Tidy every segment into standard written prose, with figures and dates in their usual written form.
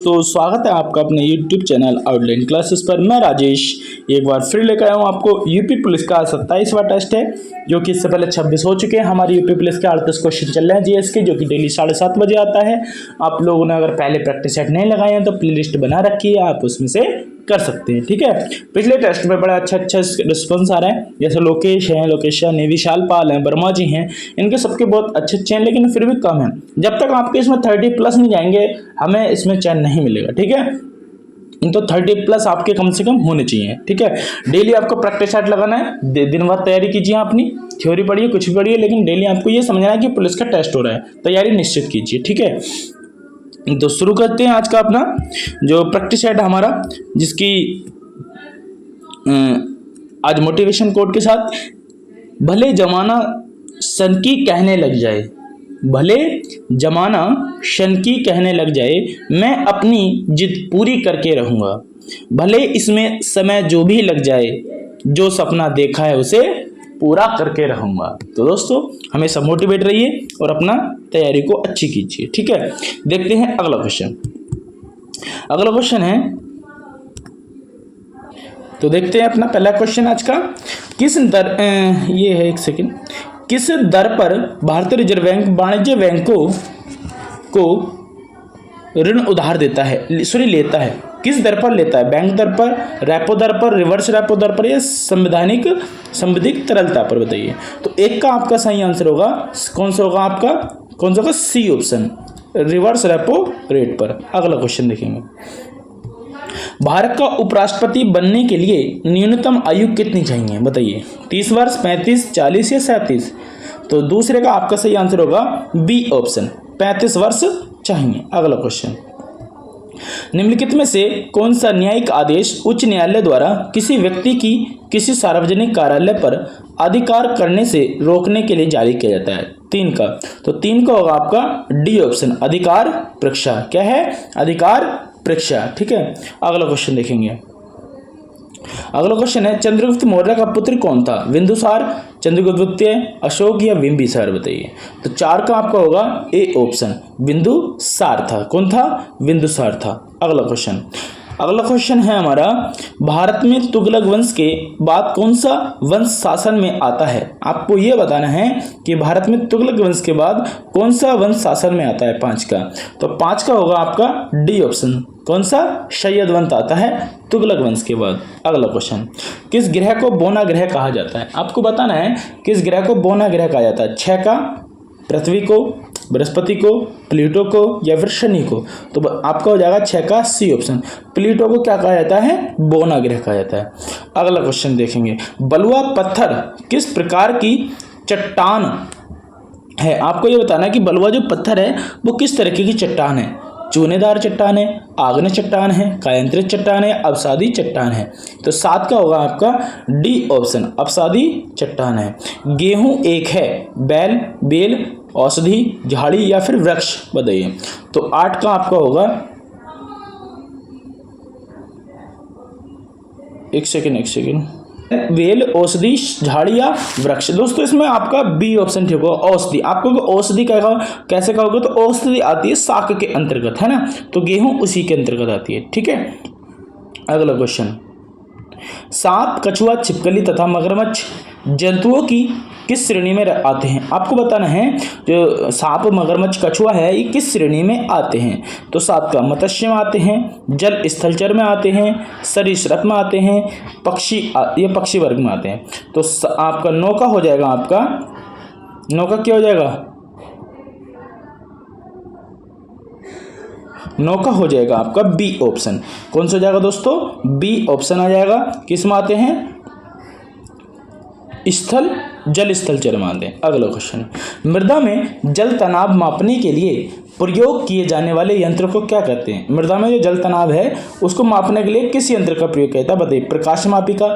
तो स्वागत है आपका अपने YouTube चैनल आउटलाइन क्लासेस पर। मैं राजेश एक बार फिर लेकर आया हूँ आपको। यूपी पुलिस का 27वां टेस्ट है जो कि इससे पहले 26 हो चुके हैं। हमारी यूपी पुलिस के 38 क्वेश्चन चल रहे हैं जीएस के, जो कि डेली 7:30 बजे आता है। आप लोगों ने अगर पहले प्रैक्टिस सेट नहीं लगाए हैं तो प्ले लिस्ट बना रखी है, आप उसमें से कर सकते हैं। ठीक है, पिछले टेस्ट में बड़ा अच्छा रिस्पॉन्स आ रहा है। जैसे लोकेश हैं, लोकेशन है, विशाल पाल हैं, वर्मा जी हैं, इनके सबके बहुत अच्छे हैं, लेकिन फिर भी कम है। जब तक आपके इसमें 30+ नहीं जाएंगे हमें इसमें चैन नहीं मिलेगा। ठीक है, तो 30+ आपके कम से कम होने चाहिए। ठीक है, डेली आपको प्रैक्टिस सेट लगाना है, दिन भर तैयारी कीजिए। अपनी थ्योरी पढ़िए, कुछ भी पढ़िए, लेकिन डेली आपको ये समझना है कि पुलिस का टेस्ट हो रहा है, तैयारी निश्चित कीजिए। ठीक है, तो शुरू करते हैं आज का अपना जो प्रैक्टिस सेट हमारा, जिसकी आज मोटिवेशन कोट के साथ। भले जमाना सनकी कहने लग जाए, भले जमाना शनकी कहने लग जाए, मैं अपनी जिद पूरी करके रहूंगा। भले इसमें समय जो भी लग जाए, जो सपना देखा है उसे पूरा करके रहूंगा। तो दोस्तों हमेशा मोटिवेट रहिए और अपना तैयारी को अच्छी कीजिए। ठीक है, देखते हैं अगला क्वेश्चन। अगला क्वेश्चन है, तो देखते हैं अपना पहला क्वेश्चन आज का। किस दर ये है, एक सेकंड। किस दर पर भारतीय रिजर्व बैंक वाणिज्य बैंकों को ऋण उधार देता है, सॉरी लेता है? किस दर पर लेता है? बैंक दर पर, रेपो दर पर, रिवर्स रेपो दर पर, या संवैधानिक संविधिक तरलता पर? बताइए। तो एक का आपका सही आंसर होगा, कौन सा होगा आपका? कौन सा होगा? C option, reverse repo rate पर। अगला क्वेश्चन देखेंगे। भारत का उपराष्ट्रपति बनने के लिए न्यूनतम आयु कितनी चाहिए? बताइए। 30 वर्ष, 35, 40 या 37? तो दूसरे का आपका सही आंसर होगा बी ऑप्शन, 35 वर्ष चाहिए। अगला क्वेश्चन। निम्नलिखित में से कौन सा न्यायिक आदेश उच्च न्यायालय द्वारा किसी व्यक्ति की किसी सार्वजनिक कार्यालय पर अधिकार करने से रोकने के लिए जारी किया जाता है? 3 का। तो 3 का होगा आपका डी ऑप्शन, अधिकार परीक्षा। क्या है? अधिकार परीक्षा। ठीक है, अगला क्वेश्चन देखेंगे। अगला क्वेश्चन है, चंद्रगुप्त मौर्य का पुत्र कौन था? बिंदुसार, चंद्रगुप्त द्वितीय, अशोक या बिंबिसार? बताइए। तो 4 का आपका होगा ए ऑप्शन, बिंदुसार था। कौन था? बिंदुसार था। अगला क्वेश्चन। अगला क्वेश्चन है हमारा, भारत में तुगलक वंश के बाद कौन सा वंश शासन में आता है? आपको यह बताना है कि भारत में तुगलक वंश के बाद कौन सा वंश शासन में आता है। 5 का। तो 5 का होगा आपका डी ऑप्शन, कौन सा? सैयद वंश आता है तुगलक वंश के बाद। अगला क्वेश्चन। किस ग्रह को बोना ग्रह कहा जाता है? आपको बताना है किस ग्रह को बोना ग्रह कहा जाता है। 6 का, पृथ्वी को, बृहस्पति को, प्लूटो को या फिर शनि को? तो आपका हो जाएगा 6 का सी ऑप्शन, प्लूटो को क्या कहा जाता है? बोना ग्रह कहा जाता है। अगला क्वेश्चन देखेंगे। बलुआ पत्थर किस प्रकार की चट्टान है? आपको ये बताना है कि बलुआ जो पत्थर है वो किस तरीके की चट्टान है। चूनेदार चट्टान है, आग्नेय चट्टान है, कायांतरित चट्टान है, अवसादी चट्टान है? तो 7 का होगा आपका डी ऑप्शन, अवसादी चट्टान है। गेहूं एक है, बैल, बेल, औषधि, झाड़ी या फिर वृक्ष? बताइए। तो 8 का आपका होगा, एक सेकेंड, बेल, औषधि, झाड़ी या वृक्ष? दोस्तों इसमें आपका बी ऑप्शन ठीक होगा, औषधि। आपको औषधि कैसे कहोगे? तो औषधि आती है शाक के अंतर्गत, है ना? तो गेहूं उसी के अंतर्गत आती है। ठीक है, अगला क्वेश्चन। सांप, कछुआ, छिपकली तथा मगरमच्छ जंतुओं की किस श्रेणी में आते हैं? आपको बताना है जो सांप, मगरमच्छ, कछुआ है ये किस श्रेणी में आते हैं। तो 7 का मत्स्य में आते हैं, जल स्थलचर में आते हैं, सरीसृप में आते हैं, पक्षी, ये पक्षी वर्ग में आते हैं। तो आपका 9 का हो जाएगा, आपका 9 का क्या हो जाएगा? 9 का हो जाएगा आपका बी ऑप्शन। कौन सा हो जाएगा दोस्तों? बी ऑप्शन आ जाएगा। किस में आते हैं? जल स्थलचर में आते हैं। अगला क्वेश्चन। मृदा में जल तनाव मापने के लिए प्रयोग किए जाने वाले यंत्र को क्या कहते हैं? मृदा में जो जल तनाव है उसको मापने के लिए किस यंत्र का प्रयोग किया जाता है? बताइए। प्रकाश मापिका,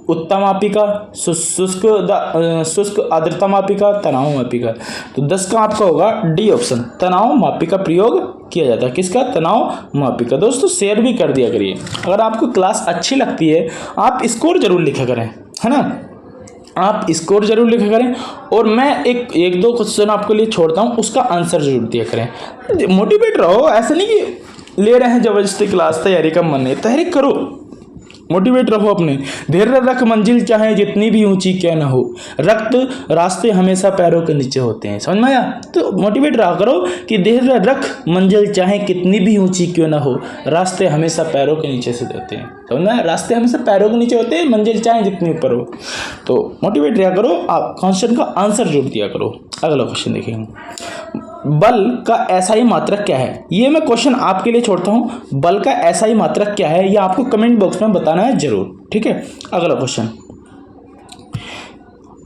उत्तम मापिका, शुष्क आर्द्रता मापिका, तनाव मापिका? तो 10 का आपका होगा डी ऑप्शन, तनाव मापिका प्रयोग किया जाता है। किसका? तनाव मापिका। दोस्तों शेयर भी कर दिया करिए। अगर आपको क्लास अच्छी लगती है आप स्कोर जरूर लिखा करें, है ना? आप स्कोर जरूर लिखा करें और मैं एक दो क्वेश्चन आपके लिए छोड़ता हूँ, उसका आंसर जरूर दिया करें। मोटिवेट रहो, ऐसा नहीं कि ले रहे हैं जबरदस्ती क्लास, तैयारी का मन है, तैयारी करो, मोटिवेट रहो अपने। धैर्य रख मंजिल चाहे जितनी भी ऊंची क्यों ना हो, रक्त रास्ते हमेशा पैरों के नीचे होते हैं। समझ में आया? तो मोटिवेट रहा करो कि धैर्य रख मंजिल चाहे कितनी भी ऊंची क्यों ना हो, रास्ते हमेशा पैरों के नीचे से होते हैं। समझ में आया? रास्ते हमेशा पैरों के नीचे होते हैं, मंजिल चाहे जितनी ऊपर हो। तो मोटिवेट रहा करो, आप क्वेश्चन का आंसर जोड़ दिया करो। अगला क्वेश्चन देखेंगे, बल का एसआई मात्रक क्या है? ये मैं क्वेश्चन आपके लिए छोड़ता हूं। बल का एसआई मात्रक क्या है, ये आपको कमेंट बॉक्स में बताना है जरूर, ठीक है। अगला क्वेश्चन,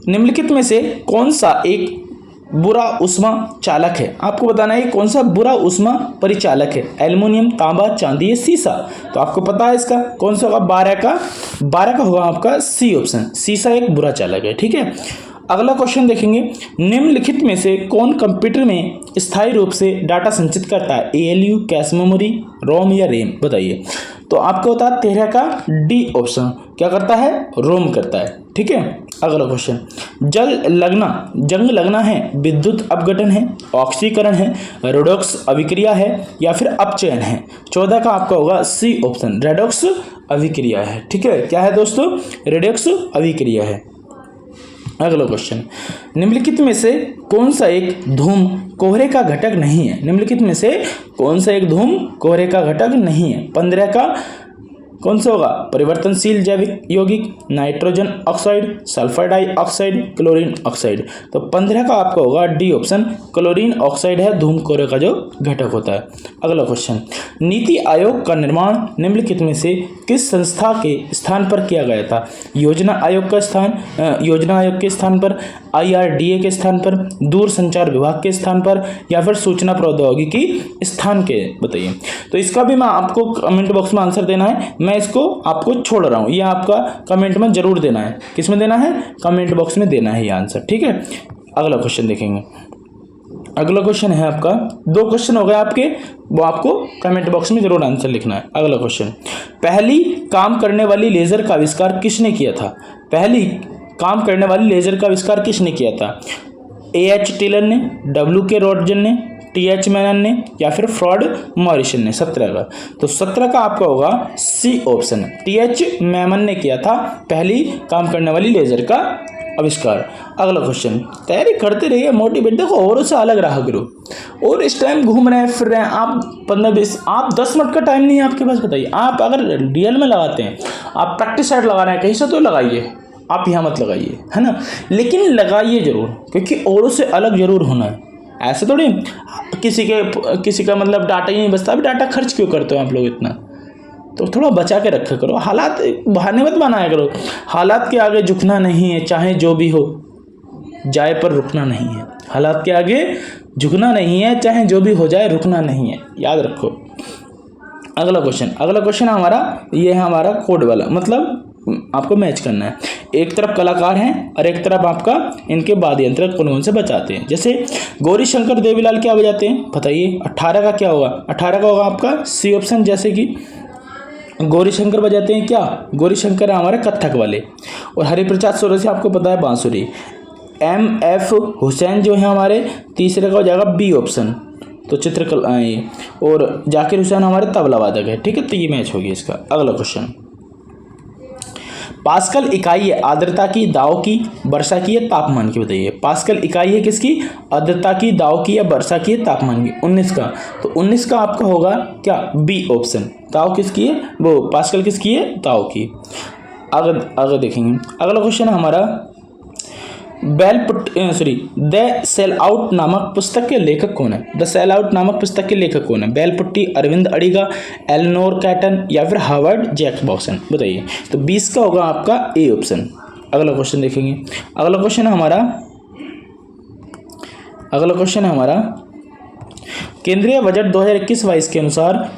निम्नलिखित में से कौन सा एक बुरा उष्मा चालक है? आपको बताना है कौन सा बुरा उष्मा परिचालक है। एल्युमिनियम, तांबा, चांदी या सीसा? तो आपको पता है इसका कौन सा होगा? 12 का होगा आपका सी ऑप्शन, सीसा एक बुरा चालक है, ठीक है। अगला क्वेश्चन देखेंगे, निम्नलिखित में से कौन कंप्यूटर में स्थायी रूप से डाटा संचित करता है? एएलयू, कैश मेमोरी, रोम या रैम? बताइए। तो आपको होता है 13 का डी ऑप्शन, क्या करता है? रोम करता है, ठीक है। अगला क्वेश्चन, जंग लगना है, विद्युत अपघटन है, ऑक्सीकरण है, रेडॉक्स अभिक्रिया है या फिर अपचयन है? 14 का आपका होगा सी ऑप्शन, रेडॉक्स अभिक्रिया है, ठीक है। क्या है दोस्तों? रेडॉक्स अभिक्रिया है। अगला क्वेश्चन, निम्नलिखित में से कौन सा एक धूम कोहरे का घटक नहीं है? निम्नलिखित में से कौन सा एक धूम कोहरे का घटक नहीं है? 15 का कौन सा होगा? परिवर्तनशील जैविक यौगिक, nitrogen oxide, sulphur dioxide, chlorine oxide? तो 15 का आपका होगा डी ऑप्शन, क्लोरीन ऑक्साइड है धूम कोहरे का जो घटक होता है। अगला क्वेश्चन, नीति आयोग का निर्माण निम्नलिखित में से किस संस्था के स्थान पर किया गया था? योजना आयोग के स्थान पर, IRDA के स्थान पर, दूरसंचार विभाग के स्थान पर या फिर सूचना प्रौद्योगिकी स्थान के? बताइए। तो इसका भी मैं आपको कमेंट बॉक्स में आंसर देना है, मैं इसको आपको छोड़ रहा हूं, ये आपका कमेंट में जरूर देना है। किस में देना है? कमेंट बॉक्स में देना है ये आंसर, ठीक है। अगला क्वेश्चन देखेंगे, अगला क्वेश्चन है आपका, 2 क्वेश्चन हो गए आपके, वो आपको कमेंट बॉक्स में जरूर आंसर लिखना है। अगला क्वेश्चन, पहली काम करने वाली लेजर का आविष्कार किसने किया था? पहली काम करने वाली लेजर का आविष्कार किसने किया था? AH टेलर ने, WK रॉटजन ने, TH मेनन ने या फिर फ्रॉड मॉरिसन ने? 17 का, तो 17 का आपका होगा सी ऑप्शन, TH मेनन ने किया था पहली काम करने वाली लेजर का आविष्कार। अगला क्वेश्चन, तैयारी करते रहिए, मोटिवेट, देखो औरों से अलग रहा करो। और इस टाइम घूम रहे हैं फिर रहे हैं आप 15-20, आप 10 मिनट का टाइम नहीं है आपके पास। बताइए, आप अगर रियल में लगाते हैं, आप प्रैक्टिस साइड लगा रहे हैं कहीं से, तो लगाइए, आप यहाँ मत लगाइए, है ना, लेकिन लगाइए जरूर, क्योंकि औरों से अलग जरूर होना है। ऐसे थोड़ी किसी का मतलब डाटा ही नहीं बचता। अभी डाटा खर्च क्यों करते हो आप लोग इतना? तो थोड़ा बचा के रखा करो, हालात बहाने मत बनाया करो। हालात के आगे झुकना नहीं है, चाहे जो भी हो जाए पर रुकना नहीं है। हालात के आगे झुकना नहीं है, चाहे जो भी हो जाए रुकना नहीं है, याद रखो। अगला क्वेश्चन हमारा ये है, हमारा कोड वाला, मतलब आपको मैच करना है। एक तरफ कलाकार हैं और एक तरफ आपका इनके वाद्य यंत्र कौन से बजाते हैं? जैसे गौरी शंकर देवीलाल क्या बजाते हैं? बताइए। 18 का क्या होगा? 18 का होगा आपका सी ऑप्शन, जैसे कि गौरी शंकर बजाते हैं क्या? गौरी शंकर है हमारे कथक वाले। और हरिप्रसाद सोरसी आपको पता है बांसुरी। MF हुसैन जो है हमारे, तीसरे का हो जाएगा बी ऑप्शन, तो चित्रकला ये। और जाकिर हुसैन हमारे तबला वादक है, ठीक है। तो ये मैच होगी इसका। अगला क्वेश्चन, पास्कल इकाई है आर्द्रता की, दाव की, वर्षा की या तापमान की? बताइए। पास्कल इकाई है किसकी? आर्द्रता की, दाव की या वर्षा की या तापमान की? 19 का, तो 19 का आपका होगा क्या? बी ऑप्शन, दाव किसकी है? वो पास्कल किसकी है? दाव की। अगर देखेंगे, अगला क्वेश्चन है हमारा, द सेल आउट नामक पुस्तक के लेखक कौन है? द सेल आउट नामक पुस्तक के लेखक कौन है? बेलपुट्टी, अरविंद अडिगा, एलेनोर कैटन या फिर हार्वर्ड जैकबॉसन? बताइए। तो 20 का होगा आपका ए ऑप्शन। अगला क्वेश्चन देखेंगे, अगला क्वेश्चन है हमारा केंद्रीय बजट 2021-22 के अनुसार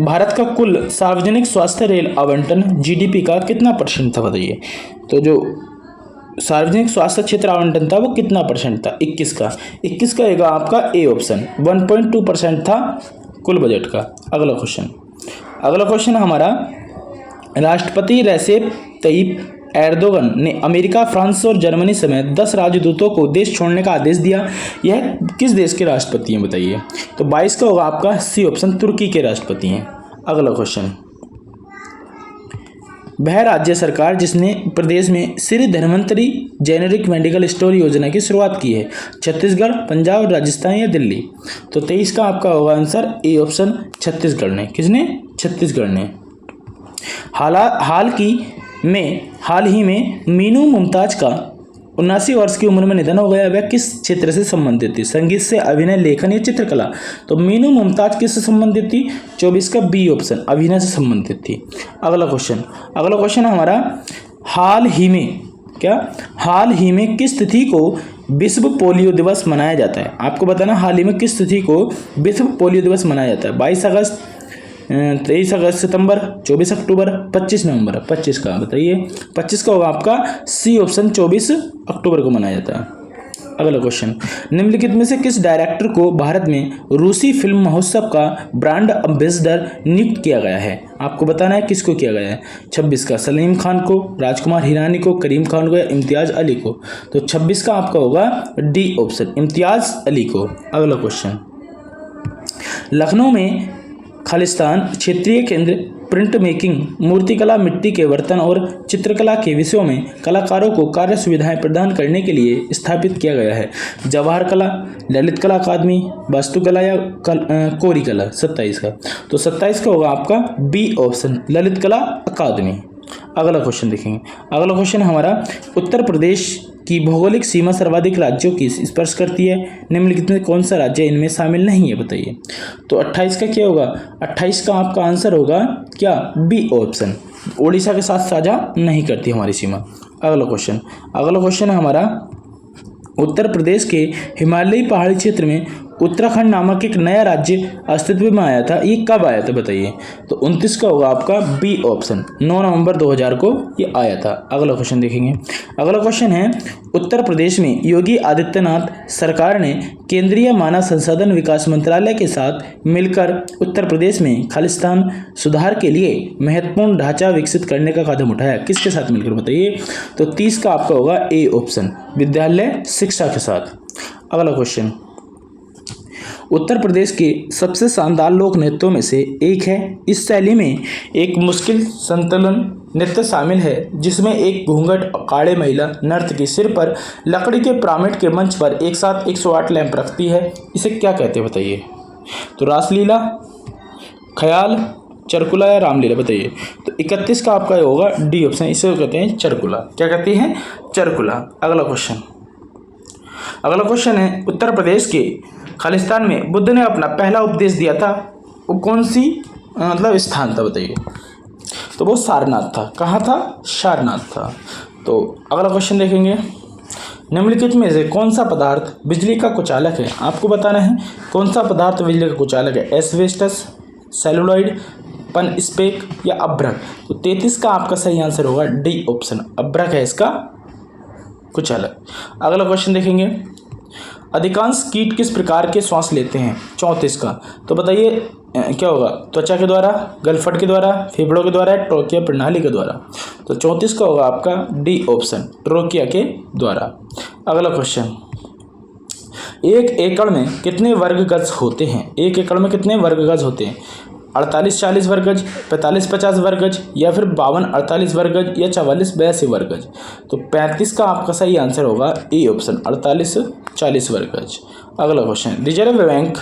भारत का कुल सार्वजनिक स्वास्थ्य रेल आवंटन GDP का कितना परसेंट था? बताइए। तो जो सार्वजनिक स्वास्थ्य क्षेत्र आवंटन था वो कितना परसेंट था? 21 का। 21 का होगा आपका ए ऑप्शन, 1.2% था कुल बजट का। अगला क्वेश्चन है हमारा, राष्ट्रपति रेसेप तय्यिप एर्दोगन ने अमेरिका, फ्रांस और जर्मनी समेत 10 राजदूतों को देश छोड़ने का आदेश दिया। यह किस देश के राष्ट्रपति हैं बताइए? तो 22 का होगा आपका सी ऑप्शन, तुर्की के राष्ट्रपति हैं। अगला क्वेश्चन, वह राज्य सरकार जिसने प्रदेश में Shri Dhanvantari generic medical store योजना की शुरुआत की है? छत्तीसगढ़, पंजाब, राजस्थान या दिल्ली? तो 23 का आपका होगा आंसर ए ऑप्शन, छत्तीसगढ़ ने। किसने? छत्तीसगढ़ ने। हाल ही में मीनू मुमताज का 79 वर्ष की उम्र में निधन हो गया। वह किस क्षेत्र से संबंधित थी? संगीत से, अभिनय, लेखन या चित्रकला? तो मीनू मुमताज किससे संबंधित थी? 24 का बी ऑप्शन, अभिनय से संबंधित थी। अगला क्वेश्चन हमारा, हाल ही में किस तिथि को विश्व पोलियो दिवस मनाया जाता है? आपको बताना हाल ही में किस तिथि को विश्व पोलियो दिवस मनाया जाता है? 22 अगस्त, 23 अगस्त, सितंबर, 24 अक्टूबर, 25 नवंबर? 25 का बताइए। 25 का होगा आपका सी ऑप्शन, 24 अक्टूबर को मनाया जाता है। अगला क्वेश्चन, निम्नलिखित में से किस डायरेक्टर को भारत में रूसी फिल्म महोत्सव का ब्रांड एम्बेसडर नियुक्त किया गया है? आपको बताना है किसको किया गया है। 26 का सलीम खान को, राजकुमार हिरानी को, करीम खान को या इम्तियाज अली को? तो 26 का आपका होगा डी ऑप्शन, इम्तियाज अली को। अगला क्वेश्चन, लखनऊ में खालिस्तान क्षेत्रीय केंद्र प्रिंट मेकिंग, मूर्तिकला, मिट्टी के बर्तन और चित्रकला के विषयों में कलाकारों को कार्य सुविधाएं प्रदान करने के लिए स्थापित किया गया है? जवाहर कला, ललित कला अकादमी, वास्तुकला या कोरी कला? 27 का। तो 27 का होगा आपका बी ऑप्शन, ललित कला अकादमी। अगला क्वेश्चन देखेंगे। अगला क्वेश्चन हमारा, उत्तर प्रदेश की भौगोलिक सीमा सर्वाधिक राज्यों की स्पर्श करती है? निम्नलिखित में कौन सा राज्य इनमें शामिल नहीं है बताइए? तो 28 का क्या होगा? 28 का आपका आंसर होगा क्या? बी ऑप्शन, ओडिशा के साथ साझा नहीं करती हमारी सीमा। अगला क्वेश्चन है हमारा, उत्तर प्रदेश के हिमालयी पहाड़ी क्षेत्र में उत्तराखंड नामक एक नया राज्य अस्तित्व में आया था। ये कब आया था बताइए? तो 29 का होगा आपका बी ऑप्शन, 9 नवंबर 2000 को ये आया था। अगला क्वेश्चन देखेंगे। अगला क्वेश्चन है, उत्तर प्रदेश में योगी आदित्यनाथ सरकार ने केंद्रीय मानव संसाधन विकास मंत्रालय के साथ मिलकर उत्तर प्रदेश में खालिस्तान सुधार के लिए महत्वपूर्ण ढांचा विकसित करने का कदम उठाया। किसके साथ मिलकर बताइए? तो 30 का आपका होगा ए ऑप्शन, विद्यालय शिक्षा के साथ। अगला क्वेश्चन, उत्तर प्रदेश के सबसे शानदार लोक नृत्यों में से एक है। इस शैली में एक मुश्किल संतुलन नृत्य शामिल है जिसमें एक घूंघट काड़े महिला नर्तकी सिर पर लकड़ी के पिरामिड के मंच पर एक साथ 108 लैंप रखती है। इसे क्या कहते हैं बताइए? तो रासलीला, ख्याल, चरकुला या रामलीला? बताइए। तो 31 का आपका होगा डी ऑप्शन, इसे कहते हैं चरकुला। क्या कहती हैं? चरकुला। अगला क्वेश्चन है, उत्तर प्रदेश के खालिस्तान में बुद्ध ने अपना पहला उपदेश दिया था, वो कौन सी स्थान था बताइए? तो वो सारनाथ था। कहाँ था? सारनाथ था। तो अगला क्वेश्चन देखेंगे, निम्नलिखित में से कौन सा पदार्थ बिजली का कुचालक है? आपको बताना है कौन सा पदार्थ बिजली का कुचालक है। एस्बेस्टस, सेलुलॉइड, पन स्पेक या अभ्रक? तो 33 का आपका सही आंसर होगा डी ऑप्शन, अभ्रक है इसका कुचालक। अगला क्वेश्चन देखेंगे, अधिकांश कीट किस प्रकार के श्वास लेते हैं? 34 का। तो बताइए क्या होगा? त्वचा के द्वारा, गलफट के द्वारा, फेफड़ों के द्वारा, ट्रोकिया प्रणाली के द्वारा? तो 34 का होगा आपका डी ऑप्शन, ट्रोकिया के द्वारा। अगला क्वेश्चन, एक एकड़ में कितने वर्ग गज होते हैं? एक एकड़ में कितने वर्ग गज होते हैं? 48-40 वर्ग गज, 45-50 वर्ग गज या फिर 52-48 वर्ग गज या 44-82 वर्ग गज? तो 35 का आपका सही आंसर होगा ए ऑप्शन, 48-40 वर्ग गज। अगला question, reserve bank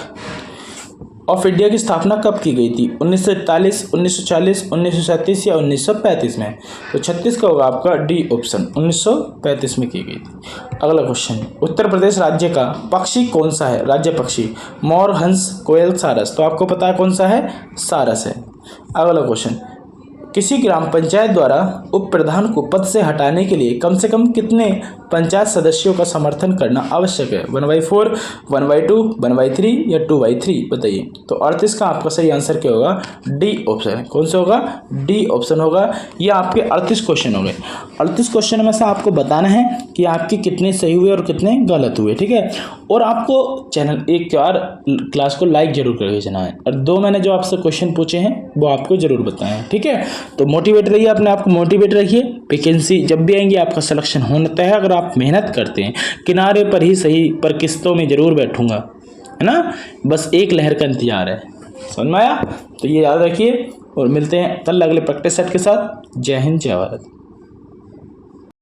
of India की स्थापना कब की गई थी? 1941, 1940, 1937 या 1935 में? तो 36 का होगा आपका डी ऑप्शन, 1935 में की गई थी। अगला क्वेश्चन, उत्तर प्रदेश राज्य का पक्षी कौन सा है? राज्य पक्षी मोर, हंस, कोयल, सारस? तो आपको पता है कौन सा है? सारस है। अगला क्वेश्चन, किसी ग्राम पंचायत द्वारा उप प्रधान को पद से हटाने के लिए कम से कम कितने पंचायत सदस्यों का समर्थन करना आवश्यक है? 1/4, 1/2, 1/3 या 2/3? बताइए। तो 38 का आपका सही आंसर क्या होगा? D option. कौन सा होगा? डी ऑप्शन होगा। ये आपके 38 क्वेश्चन हो गए। 38 क्वेश्चन में से आपको बताना है कि आपके कितने सही हुए और कितने गलत हुए, ठीक है। और आपको चैनल एक बार क्लास को लाइक जरूर कर भेजना है, और 2 मैंने जो आपसे क्वेश्चन पूछे हैं वो आपको जरूर बताएं, ठीक है। तो मोटिवेट रहिए, अपने आप को मोटिवेट रखिए। वैकेंसी जब भी आएंगी आपका सिलेक्शन होता है अगर आप मेहनत करते हैं। किनारे पर ही सही पर किस्तों में ज़रूर बैठूंगा, है ना, बस एक लहर का इंतजार है। समझ में आया? तो ये याद रखिए और मिलते हैं कल अगले प्रैक्टिस सेट के साथ। जय हिंद, जय भारत।